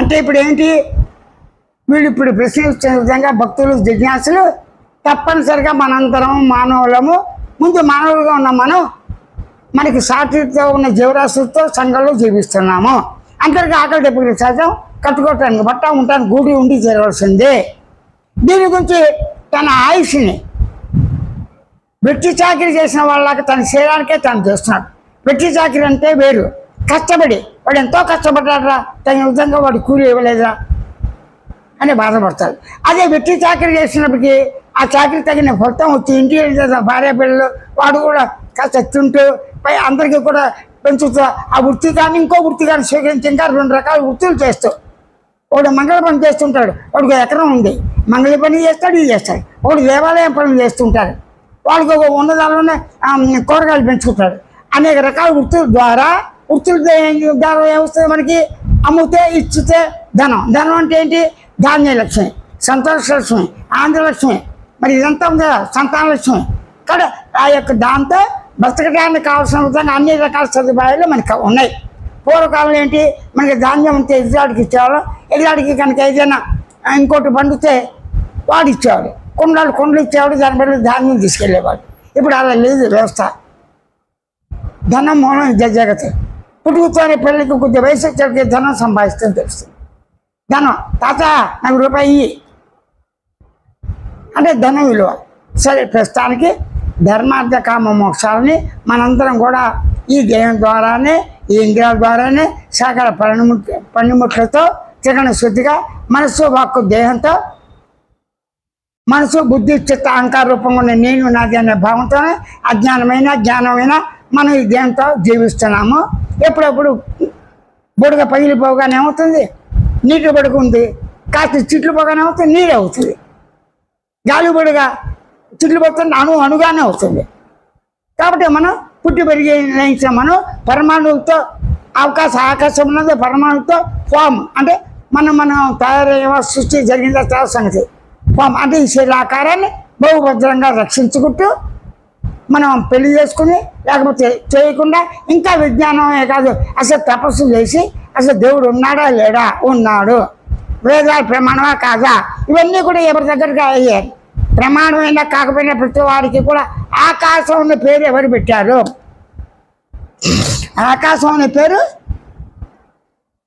అంటే ఇప్పుడు ఏంటి, వీళ్ళు ఇప్పుడు ప్రశ్నించిన విధంగా భక్తులు జిజ్ఞాసులు తప్పనిసరిగా మనంతరం మానవులము, ముందు మానవులుగా ఉన్న మనం మనకి సాటితో ఉన్న జీవరాశులతో సంఘంలో జీవిస్తున్నాము. అందరికీ ఆకలి దెబ్బకి సహజం, కట్టుకోవటానికి బట్ట ఉండటానికి గూడి ఉండి చేరవలసిందే. దీని గురించి తన ఆయుష్ని వెట్టి చాకిరి చేసిన వాళ్ళకి తన శరీరానికే తను చేస్తున్నాడు. వెట్టి చాకిరి అంటే వేరు, కష్టపడి వాడు ఎంతో కష్టపడ్డారా, తగిన విధంగా వాడు కూలి ఇవ్వలేదా అని బాధపడతాడు. అదే వెట్టి చాకరీ చేసినప్పటికీ ఆ చాకరీ తగిన ఫలితం వచ్చి ఇంటికి వెళ్తే భార్య పిల్లలు వాడు కూడా కాస్త తింటూ పై అందరికీ కూడా పెంచుతూ ఆ వృత్తి కానీ ఇంకో వృత్తి కానీ స్వీకరించి ఇంకా 2 రకాల వృత్తులు చేస్తూ, వాడు మంగళ పని చేస్తుంటాడు, వాడికి ఎకరం ఉంది, మంగళ పని చేస్తాడు, ఇది చేస్తాడు. వాడు దేవాలయం పనులు చేస్తుంటాడు, వాళ్ళకి ఒక ఉన్నదాల్లోనే కూరగాయలు పెంచుకుంటాడు. అనేక రకాల వృత్తుల ద్వారా ఏమొస్తుంది మనకి, అమ్ముతే ఇచ్చితే ధనం. ధనం అంటే ఏంటి, ధాన్యలక్ష్మి, సంతోషలక్ష్మి, ఆంధ్రలక్ష్మి, మరి ఇదంతా ఉంది సంతానలక్ష్మి. ఇక్కడ ఆ యొక్క దాంతో బ్రతకడానికి కావాల్సిన విధంగా అన్ని రకాల సదుపాయాలు మనకి ఉన్నాయి. పూర్వకాలం ఏంటి, మనకి ధాన్యం ఉంటే ఎదురాడికి ఇచ్చేవాళ్ళం, ఎదురాడికి కనుక ఏదైనా ఇంకోటి పండితే వాడు ఇచ్చేవాడు, కొండలు ఇచ్చేవాడు, దాని బట్టి ధాన్యం తీసుకెళ్ళేవాడు. ఇప్పుడు అలా లేదు వ్యవస్థ. ధనం మూలం జగత్. పుట్టుకతోనే పెళ్ళికి కొద్ది వయసు వచ్చేటికి ధనం సంపాదిస్తుందని తెలుస్తుంది. ధనం తాత నాకు రూపాయి అంటే ధనం విలువ. సరే, ప్రస్తుతానికి ధర్మార్థ కామ మోక్షాలని మనందరం కూడా ఈ దేహం ద్వారానే, ఈ ఇంద్రియాల ద్వారానే సకల పనిముట్లతో త్రికరణ శుద్ధిగా మనసు వాక్కు దేహంతో, మనసు బుద్ధి చిత్త అహంకార రూపంగా ఉన్న నేను నాది అనే భావంతోనే అజ్ఞానమైన జ్ఞానమైన మనం ఈ దేహంతో జీవిస్తున్నాము. ఎప్పుడప్పుడు బుడగ పగిలిపోగానే ఏమవుతుంది, నీటి బుడగ ఉంది, కాస్త చిట్లు పోగానే అవుతుంది, నీరు అవుతుంది. గాలి బుడగ చిట్లు పోతుంది, అణుగానే అవుతుంది. కాబట్టి మనం పుట్టి పెరిగి నయించిన మనం పరమాణువులతో ఆకాశం ఉన్నది, పరమాణువుతో ఫామ్ అంటే మనం తయారయ్యే సృష్టి జరిగిందా చాలా సంగతి. ఫామ్ అంటే ఈ శరీరాకారాన్ని బహుభద్రంగా రక్షించుకుంటూ మనం పెళ్లి చేసుకుని, లేకపోతే చేయకుండా, ఇంకా విజ్ఞానమే కాదు అసలు తపస్సు చేసి అసలు దేవుడు ఉన్నాడా లేడా, ఉన్నాడు, వేదాలు ప్రమాణమా కాదా, ఇవన్నీ కూడా ఎవరి దగ్గరగా అయ్యాయి. ప్రమాణమైనా కాకపోయినా ప్రతి వారికి కూడా ఆకాశం అనే పేరు ఎవరు పెట్టారు, ఆకాశం అనే పేరు